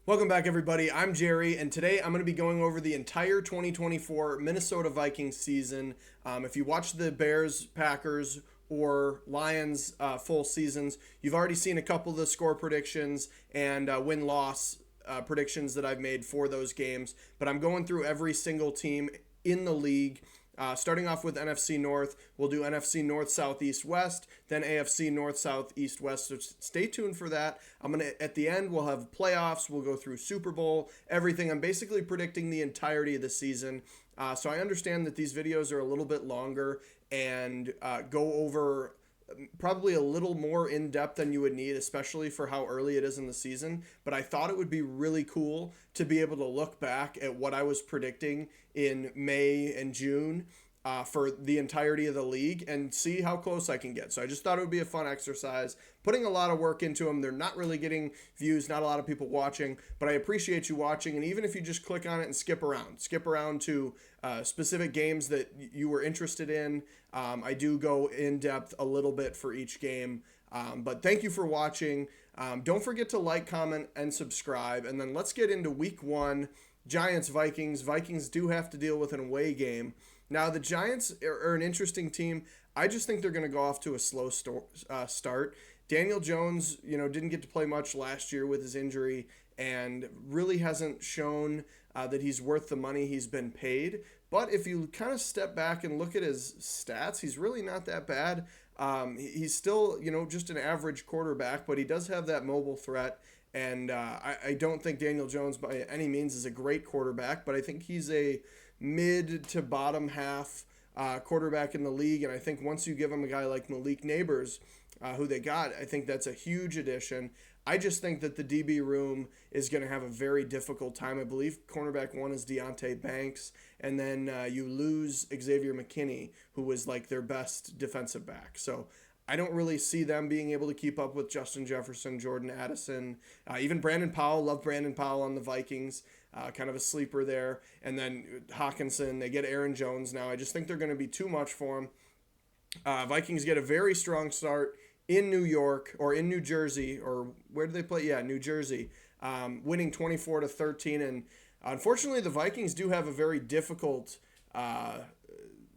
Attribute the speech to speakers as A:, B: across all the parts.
A: Welcome back, everybody. I'm Jerry, and today I'm going to be going over the entire 2024 Minnesota Vikings season. If you watch the Bears, Packers, or Lions full seasons, you've already seen a couple of the score predictions and win-loss predictions that I've made for those games. But I'm going through every single team in the league. Starting off with NFC North, we'll do NFC North, South, East, West, then AFC North, South, East, West. So stay tuned for that. At the end, we'll have playoffs. We'll go through Super Bowl, everything. I'm basically predicting the entirety of the season. So I understand that these videos are a little bit longer and go over probably a little more in depth than you would need, especially for how early it is in the season. But I thought it would be really cool to be able to look back at what I was predicting in May and June for the entirety of the league and see how close I can get. So I just thought it would be a fun exercise, putting a lot of work into them. They're not really getting views, not a lot of people watching, but I appreciate you watching. And even if you just click on it and skip around to specific games that you were interested in, I do go in depth a little bit for each game. But thank you for watching. Don't forget to like, comment, and subscribe. And then let's get into week one. Giants, Vikings. Vikings do have to deal with an away game. Now, the Giants are an interesting team. I just think they're going to go off to a slow start. Daniel Jones, didn't get to play much last year with his injury and really hasn't shown that he's worth the money he's been paid. But if you kind of step back and look at his stats, he's really not that bad. He's still, just an average quarterback, but he does have that mobile threat. And I don't think Daniel Jones by any means is a great quarterback, but I think he's a mid to bottom half quarterback in the league. And I think once you give him a guy like Malik Neighbors, who they got, I think that's a huge addition. I just think that the DB room is going to have a very difficult time. I believe cornerback one is Deonte Banks, and then you lose Xavier McKinney, who was like their best defensive back. So I don't really see them being able to keep up with Justin Jefferson, Jordan Addison, even Brandon Powell. Love Brandon Powell on the Vikings, kind of a sleeper there. And then Hawkinson, they get Aaron Jones now. I just think they're going to be too much for him. Vikings get a very strong start in New York or in New Jersey, or where do they play? Yeah, New Jersey, winning 24-13. And unfortunately, the Vikings do have a very difficult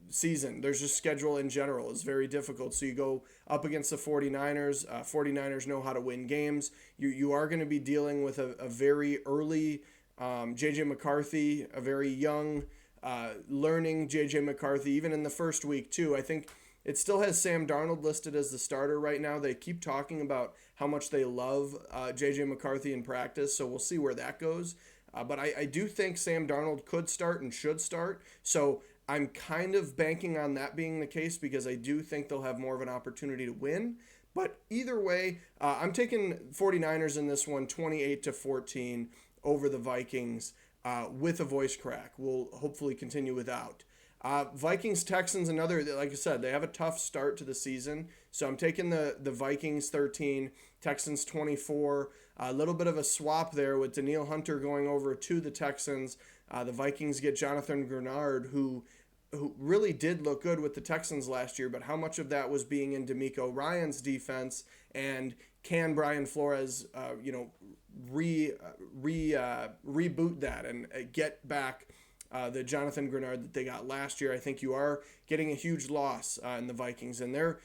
A: season. There's just schedule in general is very difficult. So you go up against the 49ers. 49ers know how to win games. You are going to be dealing with a very early J.J. McCarthy, a very young, learning J.J. McCarthy, even in the first week too. I think it still has Sam Darnold listed as the starter right now. They keep talking about how much they love J.J. McCarthy in practice, so we'll see where that goes. But I do think Sam Darnold could start and should start. So I'm kind of banking on that being the case because I do think they'll have more of an opportunity to win. But either way, I'm taking 49ers in this one, 28-14 over the Vikings with a voice crack. We'll hopefully continue without. Vikings, Texans, another, like I said, they have a tough start to the season. So I'm taking the Vikings 13, Texans 24. A little bit of a swap there with Danielle Hunter going over to the Texans. The Vikings get Jonathan Grenard, who really did look good with the Texans last year, but how much of that was being in D'Amico Ryan's defense, and can Brian Flores, reboot that and get back the Jonathan Grenard that they got last year? I think you are getting a huge loss in the Vikings, and their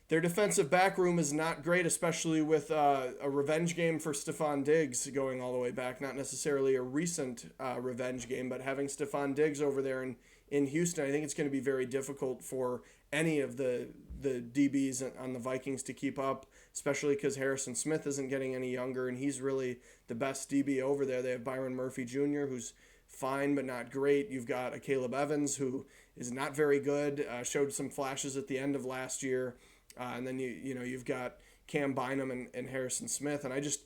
A: defensive back room is not great, especially with a revenge game for Stephon Diggs going all the way back. Not necessarily a recent revenge game, but having Stephon Diggs over there in Houston, I think it's going to be very difficult for any of the DBs on the Vikings to keep up, especially because Harrison Smith isn't getting any younger, and he's really the best DB over there. They have Byron Murphy Jr., who's fine but not great. You've got a Caleb Evans, who is not very good, showed some flashes at the end of last year. And then you've got Cam Bynum and Harrison Smith, and I just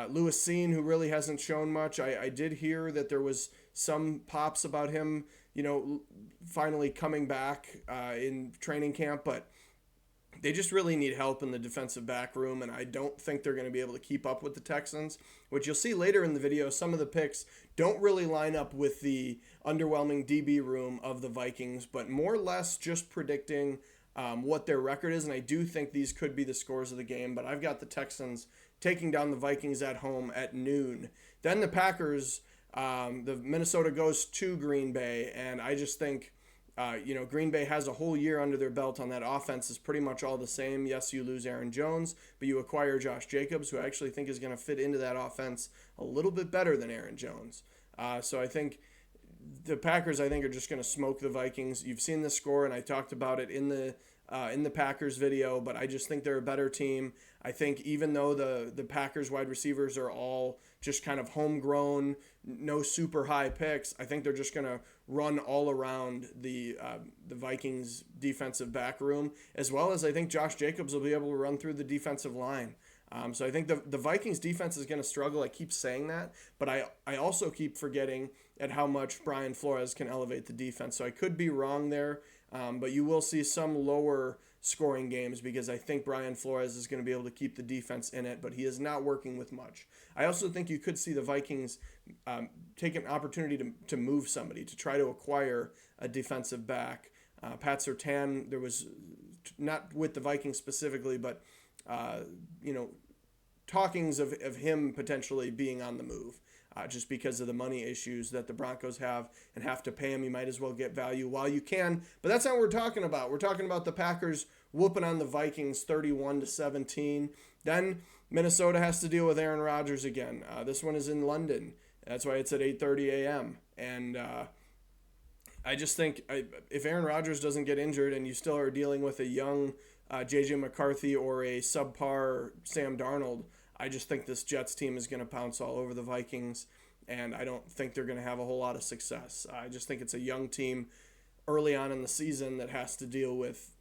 A: Lewis Seen, who really hasn't shown much. I did hear that there was some pops about him, finally coming back in training camp, but they just really need help in the defensive back room, and I don't think they're going to be able to keep up with the Texans, which you'll see later in the video. Some of the picks don't really line up with the underwhelming DB room of the Vikings, but more or less just predicting what their record is, and I do think these could be the scores of the game, but I've got the Texans taking down the Vikings at home at noon Then the Packers, the Minnesota goes to Green Bay, and I just think, Green Bay has a whole year under their belt on that offense is pretty much all the same. Yes, you lose Aaron Jones, but you acquire Josh Jacobs, who I actually think is going to fit into that offense a little bit better than Aaron Jones. So I think the Packers, I think, are just going to smoke the Vikings. You've seen the score, and I talked about it in the Packers video, but I just think they're a better team. I think even though the Packers wide receivers are all just kind of homegrown, no super high picks, I think they're just going to run all around the Vikings defensive back room, as well as I think Josh Jacobs will be able to run through the defensive line. So I think the Vikings defense is going to struggle. I keep saying that, but I also keep forgetting at how much Brian Flores can elevate the defense. So I could be wrong there, but you will see some lower scoring games because I think Brian Flores is going to be able to keep the defense in it, but he is not working with much. I also think you could see the Vikings take an opportunity to move somebody, to try to acquire a defensive back. Pat Surtain, there was, not with the Vikings specifically, but talkings of him potentially being on the move. Just because of the money issues that the Broncos have and have to pay him. You might as well get value while you can. But that's not what we're talking about. We're talking about the Packers whooping on the Vikings 31-17. Then Minnesota has to deal with Aaron Rodgers again. This one is in London. That's why it's at 8:30 a.m. And I just think if Aaron Rodgers doesn't get injured and you still are dealing with a young J.J. McCarthy or a subpar Sam Darnold, I just think this Jets team is going to pounce all over the Vikings, and I don't think they're going to have a whole lot of success. I just think it's a young team early on in the season that has to deal with,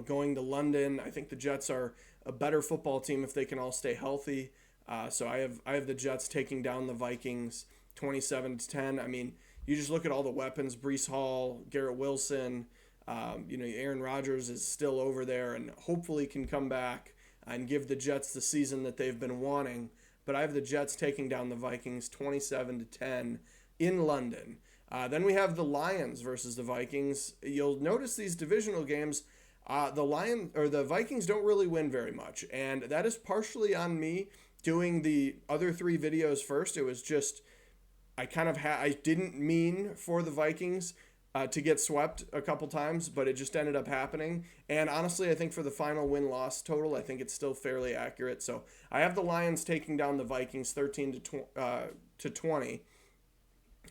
A: going to London. I think the Jets are a better football team if they can all stay healthy. So I have the Jets taking down the Vikings 27-10. I mean, you just look at all the weapons: Breece Hall, Garrett Wilson. Aaron Rodgers is still over there and hopefully can come back and give the Jets the season that they've been wanting. But I have the Jets taking down the Vikings 27-10 in London. Then we have the Lions versus the Vikings. You'll notice these divisional games, the Vikings don't really win very much, and that is partially on me doing the other three videos first. It was just I didn't mean for the Vikings to get swept a couple times, but it just ended up happening. And honestly, I think for the final win-loss total, I think it's still fairly accurate. So I have the Lions taking down the Vikings 13-20.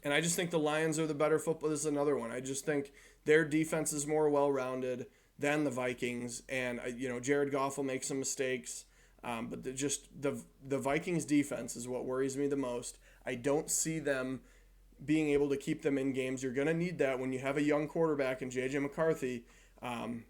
A: And I just think the Lions are the better football. This is another one. I just think their defense is more well-rounded than the Vikings. And, Jared Goff will make some mistakes. But the Vikings defense is what worries me the most. I don't see them being able to keep them in games. You're going to need that when you have a young quarterback in J.J. McCarthy. I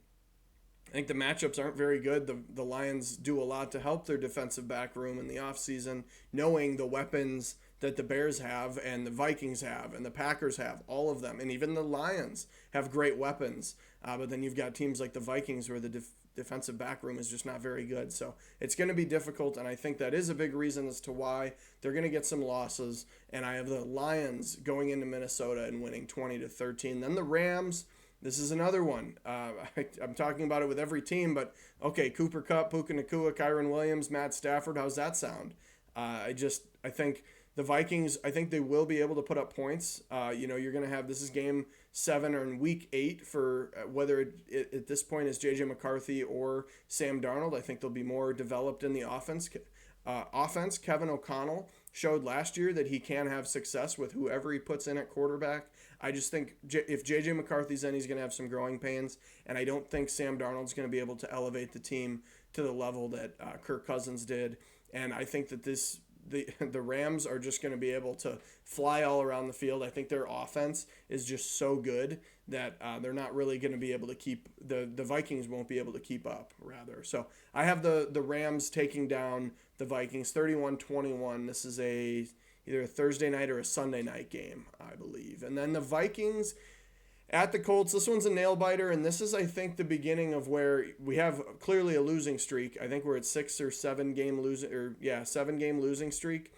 A: think the matchups aren't very good. The Lions do a lot to help their defensive back room in the offseason, knowing the weapons that the Bears have and the Vikings have and the Packers have, all of them. And even the Lions have great weapons. But then you've got teams like the Vikings where the defensive back room is just not very good. So it's going to be difficult, and I think that is a big reason as to why they're going to get some losses. And I have the Lions going into Minnesota and winning 20-13. Then the Rams, this is another one. I'm talking about it with every team, but okay, Cooper Kupp, Puka Nacua, Kyron Williams, Matt Stafford, how's that sound? I think the Vikings, I think they will be able to put up points. You're going to have, this is game 7 or in week 8 for whether it at this point is J.J. McCarthy or Sam Darnold. I think they'll be more developed in the offense. Kevin O'Connell showed last year that he can have success with whoever he puts in at quarterback. I just think if J.J. McCarthy's in, he's going to have some growing pains, and I don't think Sam Darnold's going to be able to elevate the team to the level that Kirk Cousins did. And I think that the Rams are just going to be able to fly all around the field. I think their offense is just so good that they're not really going to be able to keep the Vikings won't be able to keep up, rather. So I have the Rams taking down the Vikings 31-21. This is either a Thursday night or a Sunday night game, I believe. And then the Vikings at the Colts. This one's a nail biter, and this is, I think, the beginning of where we have clearly a losing streak. I think we're at 6 or 7 game losing streak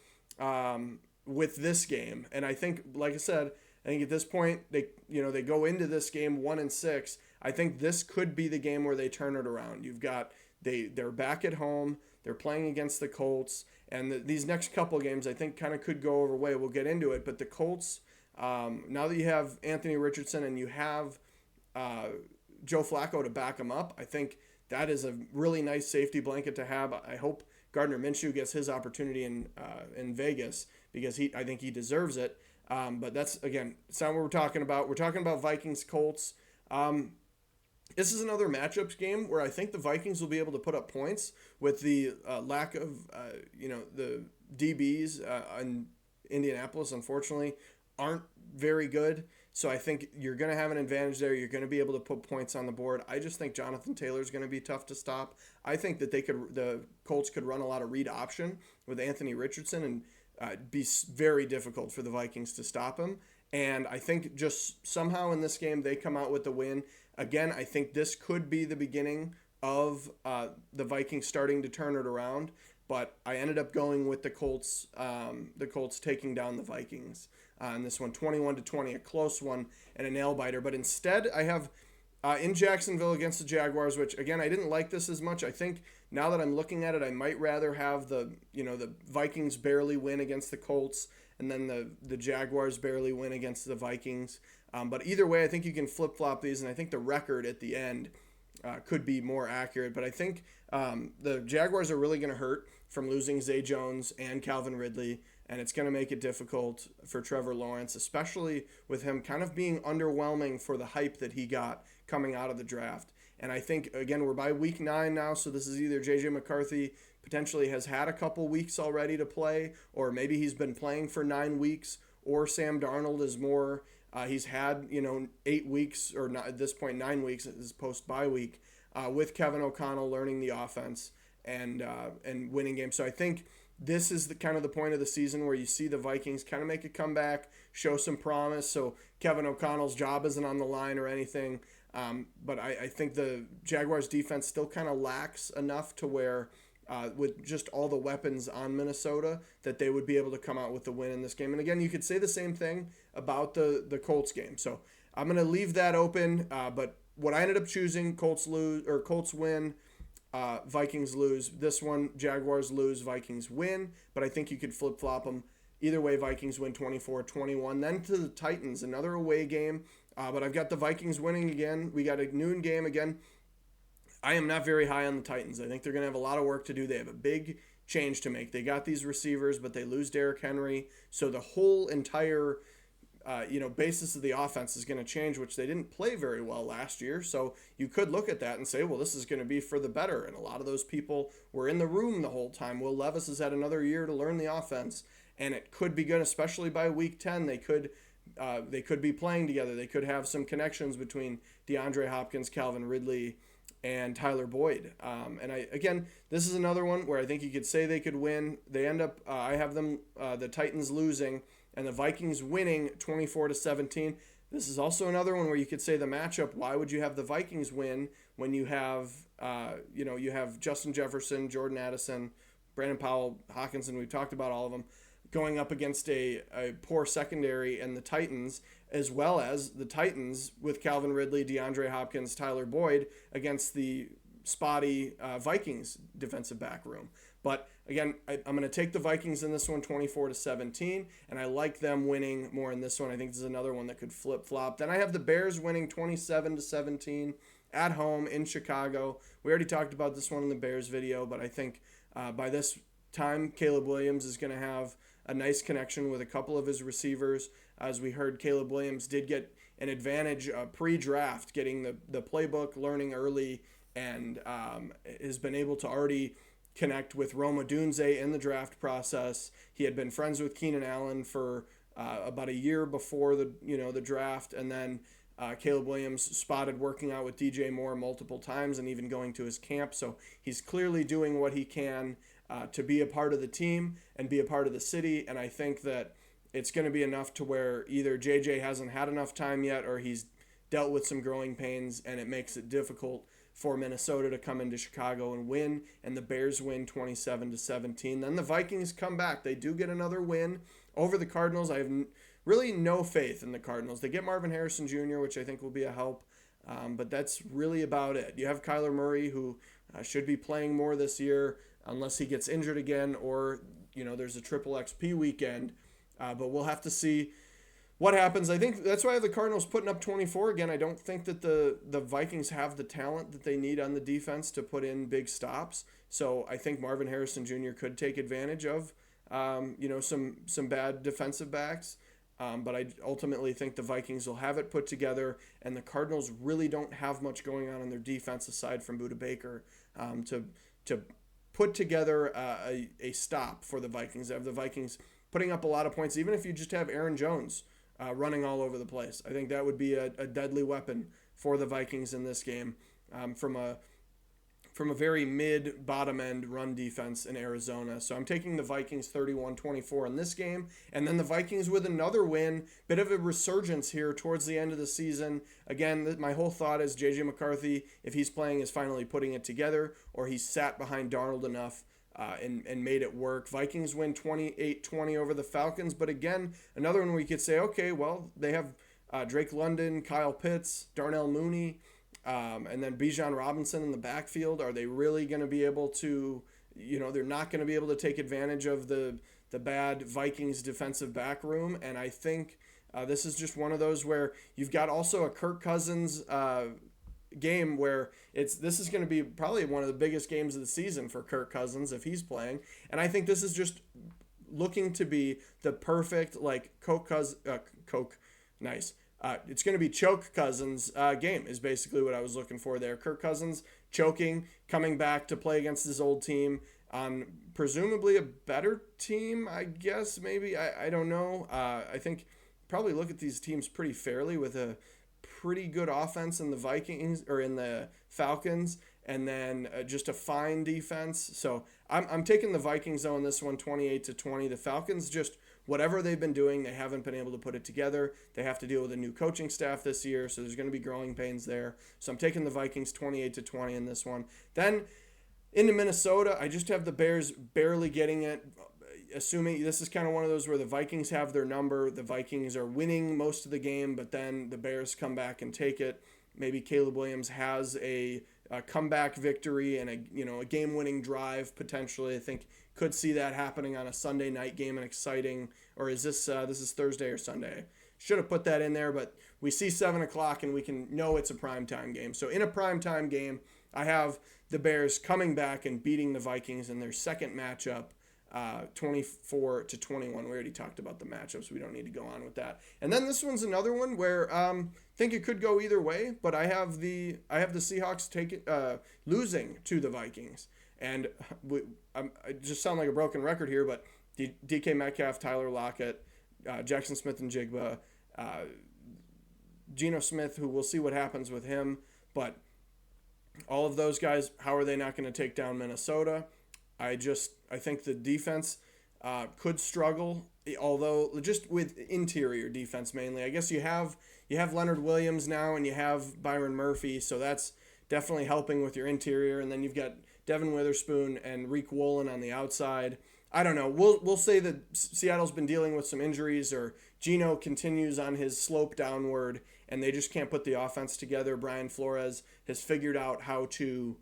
A: with this game. And I think, like I said, I think at this point they go into this game 1-6. I think this could be the game where they turn it around. They're back at home. They're playing against the Colts, and these next couple games I think kind of could go over way. We'll get into it, but the Colts, now that you have Anthony Richardson and you have uh, Joe Flacco to back him up, I think that is a really nice safety blanket to have. I hope Gardner Minshew gets his opportunity in Vegas because I think he deserves it. But that's, again, it's not what we're talking about. We're talking about Vikings Colts. This is another matchups game where I think the Vikings will be able to put up points with the lack of the DBs in Indianapolis. Unfortunately, aren't very good. So I think you're going to have an advantage there. You're going to be able to put points on the board. I just think Jonathan Taylor is going to be tough to stop. I think that the Colts could run a lot of read option with Anthony Richardson and be very difficult for the Vikings to stop him. And I think just somehow in this game they come out with the win. Again, I think this could be the beginning of the Vikings starting to turn it around. But I ended up going with the Colts taking down the Vikings in this one, 21-20, a close one and a nail biter. But instead, I have in Jacksonville against the Jaguars, which again I didn't like this as much. I think now that I'm looking at it, I might rather have the Vikings barely win against the Colts, and then the Jaguars barely win against the Vikings. But either way, I think you can flip flop these, and I think the record at the end could be more accurate. But I think the Jaguars are really going to hurt from losing Zay Jones and Calvin Ridley, and it's going to make it difficult for Trevor Lawrence, especially with him kind of being underwhelming for the hype that he got coming out of the draft. And I think, again, we're by week 9 now, so this is either J.J. McCarthy potentially has had a couple weeks already to play, or maybe he's been playing for 9 weeks, or Sam Darnold is more, he's had, 8 weeks, or not, at this point 9 weeks, is post-bye week, with Kevin O'Connell learning the offense and winning games. So I think this is the kind of the point of the season where you see the Vikings kind of make a comeback, show some promise. So Kevin O'Connell's job isn't on the line or anything. But I think the Jaguars defense still kind of lacks enough to where with just all the weapons on Minnesota that they would be able to come out with the win in this game. And again, you could say the same thing about the Colts game. So I'm going to leave that open. But what I ended up choosing, Colts win, Vikings lose. This one, Jaguars lose, Vikings win. But I think you could flip-flop them. Either way, Vikings win 24-21. Then to the Titans, another away game. But I've got the Vikings winning again. We got a noon game again. I am not very high on the Titans. I think they're going to have a lot of work to do. They have a big change to make. They got these receivers, but they lose Derrick Henry. So the whole entire basis of the offense is going to change, which they didn't play very well last year. So you could look at that and say, well, this is going to be for the better. And a lot of those people were in the room the whole time. Will Levis has had another year to learn the offense, and it could be good, especially by week 10. They could be playing together. They could have some connections between DeAndre Hopkins, Calvin Ridley, and Tyler Boyd. This is another one where I think you could say they could win. They end up, I have them, the Titans losing, and the Vikings winning 24-17. This is also another one where you could say the matchup, why would you have the Vikings win when you have, you have Justin Jefferson, Jordan Addison, Brandon Powell, Hawkinson, we've talked about all of them, going up against a poor secondary and the Titans, as well as the Titans with Calvin Ridley, DeAndre Hopkins, Tyler Boyd against the spotty Vikings defensive back room. But again, I'm going to take the Vikings in this one 24-17, and I like them winning more in this one. I think this is another one that could flip-flop. Then I have the Bears winning 27-17 at home in Chicago. We already talked about this one in the Bears video, but I think by this time, Caleb Williams is going to have a nice connection with a couple of his receivers. As we heard, Caleb Williams did get an advantage pre-draft, getting the playbook, learning early, and has been able to already connect with Rome Odunze in the draft process. He had been friends with Keenan Allen for about a year before the draft, and then Caleb Williams spotted working out with DJ Moore multiple times and even going to his camp. So he's clearly doing what he can to be a part of the team and be a part of the city. And I think that it's going to be enough to where either JJ hasn't had enough time yet or he's dealt with some growing pains, and it makes it difficult for Minnesota to come into Chicago and win, and the Bears win 27-17. Then the Vikings come back. They do get another win over the Cardinals. I have really no faith in the Cardinals. They get Marvin Harrison Jr., which I think will be a help, but that's really about it. You have Kyler Murray, who should be playing more this year. unless he gets injured again or, there's a triple XP weekend. But we'll have to see what happens. I think that's why I have the Cardinals putting up 24 again. I don't think that the Vikings have the talent that they need on the defense to put in big stops. So I think Marvin Harrison Jr. could take advantage of, some bad defensive backs. But I ultimately think the Vikings will have it put together, and the Cardinals really don't have much going on their defense aside from Budda Baker to put together a stop for the Vikings. I have the Vikings putting up a lot of points, even if you just have Aaron Jones running all over the place. I think that would be a deadly weapon for the Vikings in this game from a very mid-bottom end run defense in Arizona. So I'm taking the Vikings 31-24 in this game. And then the Vikings with another win. Bit of a resurgence here towards the end of the season. Again, my whole thought is J.J. McCarthy, if he's playing, is finally putting it together, or he's sat behind Darnold enough and made it work. Vikings win 28-20 over the Falcons. But again, another one where you could say, okay, well, they have Drake London, Kyle Pitts, Darnell Mooney, and then Bijan Robinson in the backfield. Are they really going to be able to, they're not going to be able to take advantage of the bad Vikings defensive back room. And I think this is just one of those where you've got also a Kirk Cousins game where this is going to be probably one of the biggest games of the season for Kirk Cousins if he's playing. And I think this is just looking to be the perfect, it's going to be choke Cousins game is basically what I was looking for there. Kirk Cousins choking, coming back to play against his old team on presumably a better team, I guess, maybe. I don't know. I think probably look at these teams pretty fairly with a pretty good offense in the Vikings or in the Falcons, and then just a fine defense. So I'm taking the Vikings though in this one, 28-20. The Falcons just whatever they've been doing, they haven't been able to put it together. They have to deal with a new coaching staff this year, so there's going to be growing pains there. So I'm taking the Vikings 28-20 in this one. Then into Minnesota, I just have the Bears barely getting it. Assuming this is kind of one of those where the Vikings have their number, the Vikings are winning most of the game, but then the Bears come back and take it. Maybe Caleb Williams has a comeback victory and a game-winning drive potentially. I think could see that happening on a Sunday night game and exciting. Or is this is Thursday or Sunday? Should have put that in there, but we see 7 o'clock and we can know it's a primetime game. So in a primetime game, I have the Bears coming back and beating the Vikings in their second matchup. 24-21. We already talked about the matchups. We don't need to go on with that. And then this one's another one where I think it could go either way, but I have the Seahawks losing to the Vikings. And I just sound like a broken record here, but DK Metcalf, Tyler Lockett, Jackson Smith and Jigba, Geno Smith, who we'll see what happens with him, but all of those guys, how are they not going to take down Minnesota? I think the defense could struggle, although just with interior defense mainly. I guess you have Leonard Williams now and you have Byron Murphy, so that's definitely helping with your interior. And then you've got Devin Witherspoon and Reek Woolen on the outside. I don't know. We'll say that Seattle's been dealing with some injuries, or Geno continues on his slope downward, and they just can't put the offense together. Brian Flores has figured out how to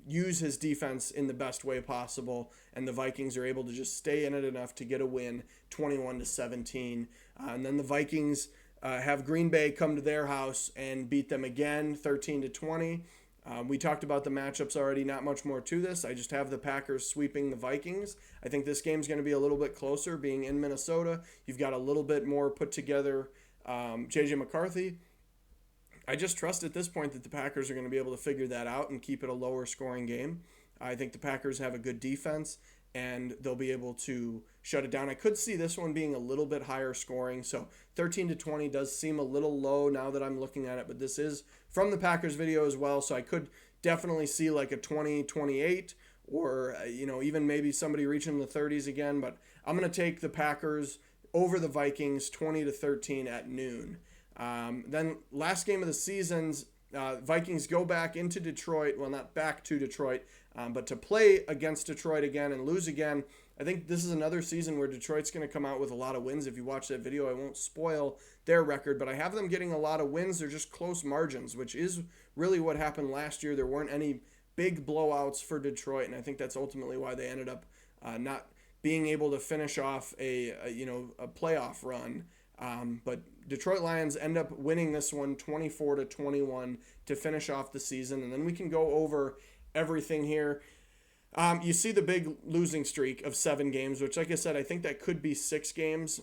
A: use his defense in the best way possible, and the Vikings are able to just stay in it enough to get a win, 21-17. And then the Vikings have Green Bay come to their house and beat them again, 13-20. We talked about the matchups already, not much more to this. I just have the Packers sweeping the Vikings. I think this game's going to be a little bit closer, being in Minnesota. You've got a little bit more put together J.J. McCarthy. I just trust at this point that the Packers are going to be able to figure that out and keep it a lower scoring game. I think the Packers have a good defense, and they'll be able to shut it down. I could see this one being a little bit higher scoring, so 13-20 does seem a little low now that I'm looking at it, but this is from the Packers video as well, so I could definitely see like a 20-28 or even maybe somebody reaching the 30s again, but I'm going to take the Packers over the Vikings 20-13 at noon. Then last game of the seasons, Vikings go back into Detroit. Well, not back to Detroit, but to play against Detroit again and lose again. I think this is another season where Detroit's going to come out with a lot of wins. If you watch that video, I won't spoil their record, but I have them getting a lot of wins. They're just close margins, which is really what happened last year. There weren't any big blowouts for Detroit, and I think that's ultimately why they ended up not being able to finish off a playoff run. But Detroit Lions end up winning this one 24-21 to finish off the season, and then we can go over everything here. You see the big losing streak of 7 games, which, like I said, I think that could be 6 games.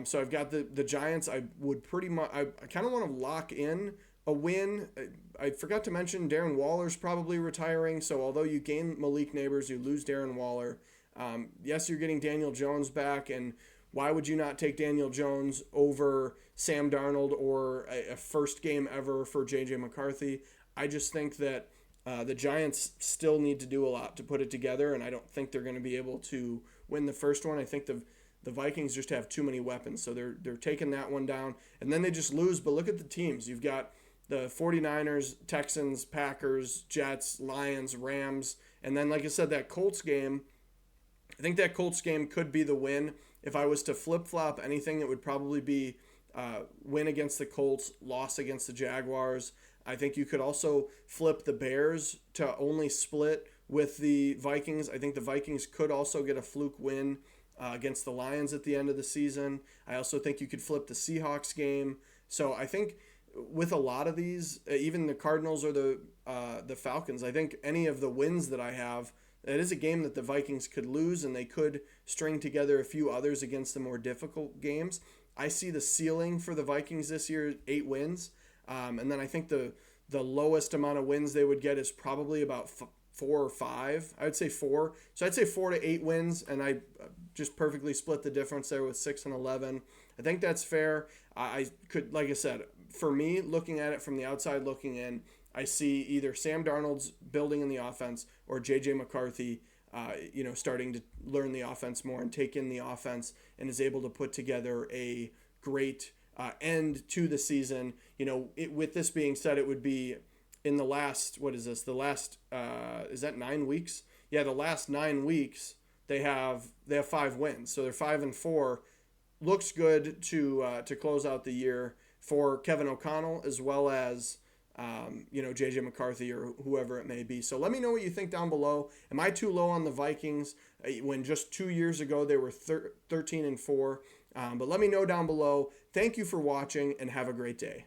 A: So I've got the Giants. I would pretty much, I kind of want to lock in a win. I forgot to mention Darren Waller's probably retiring. So although you gain Malik Neighbors, you lose Darren Waller. Yes, you're getting Daniel Jones back, and why would you not take Daniel Jones over Sam Darnold or a first game ever for J.J. McCarthy? I just think that the Giants still need to do a lot to put it together, and I don't think they're going to be able to win the first one. I think the Vikings just have too many weapons, so they're taking that one down, and then they just lose. But look at the teams. You've got the 49ers, Texans, Packers, Jets, Lions, Rams, and then, like I said, that Colts game, I think that Colts game could be the win. If I was to flip-flop anything, it would probably be win against the Colts, loss against the Jaguars. I think you could also flip the Bears to only split with the Vikings. I think the Vikings could also get a fluke win against the Lions at the end of the season. I also think you could flip the Seahawks game. So I think with a lot of these, even the Cardinals or the Falcons, I think any of the wins that I have, it is a game that the Vikings could lose, and they could string together a few others against the more difficult games. I see the ceiling for the Vikings this year 8 wins. And then I think the lowest amount of wins they would get is probably about 4 or 5. I would say 4. So I'd say 4 to 8 wins, and I just perfectly split the difference there with 6 and 11. I think that's fair. I could, like I said, for me, looking at it from the outside looking in, I see either Sam Darnold's building in the offense or J.J. McCarthy, starting to learn the offense more and take in the offense and is able to put together a great end to the season. With this being said, it would be in the last, what is this? The last, is that 9 weeks? Yeah, the last 9 weeks they have 5 wins, so they're 5-4. Looks good to close out the year for Kevin O'Connell as well as J.J. McCarthy or whoever it may be. So let me know what you think down below. Am I too low on the Vikings when just 2 years ago they were 13-4? But let me know down below. Thank you for watching, and have a great day.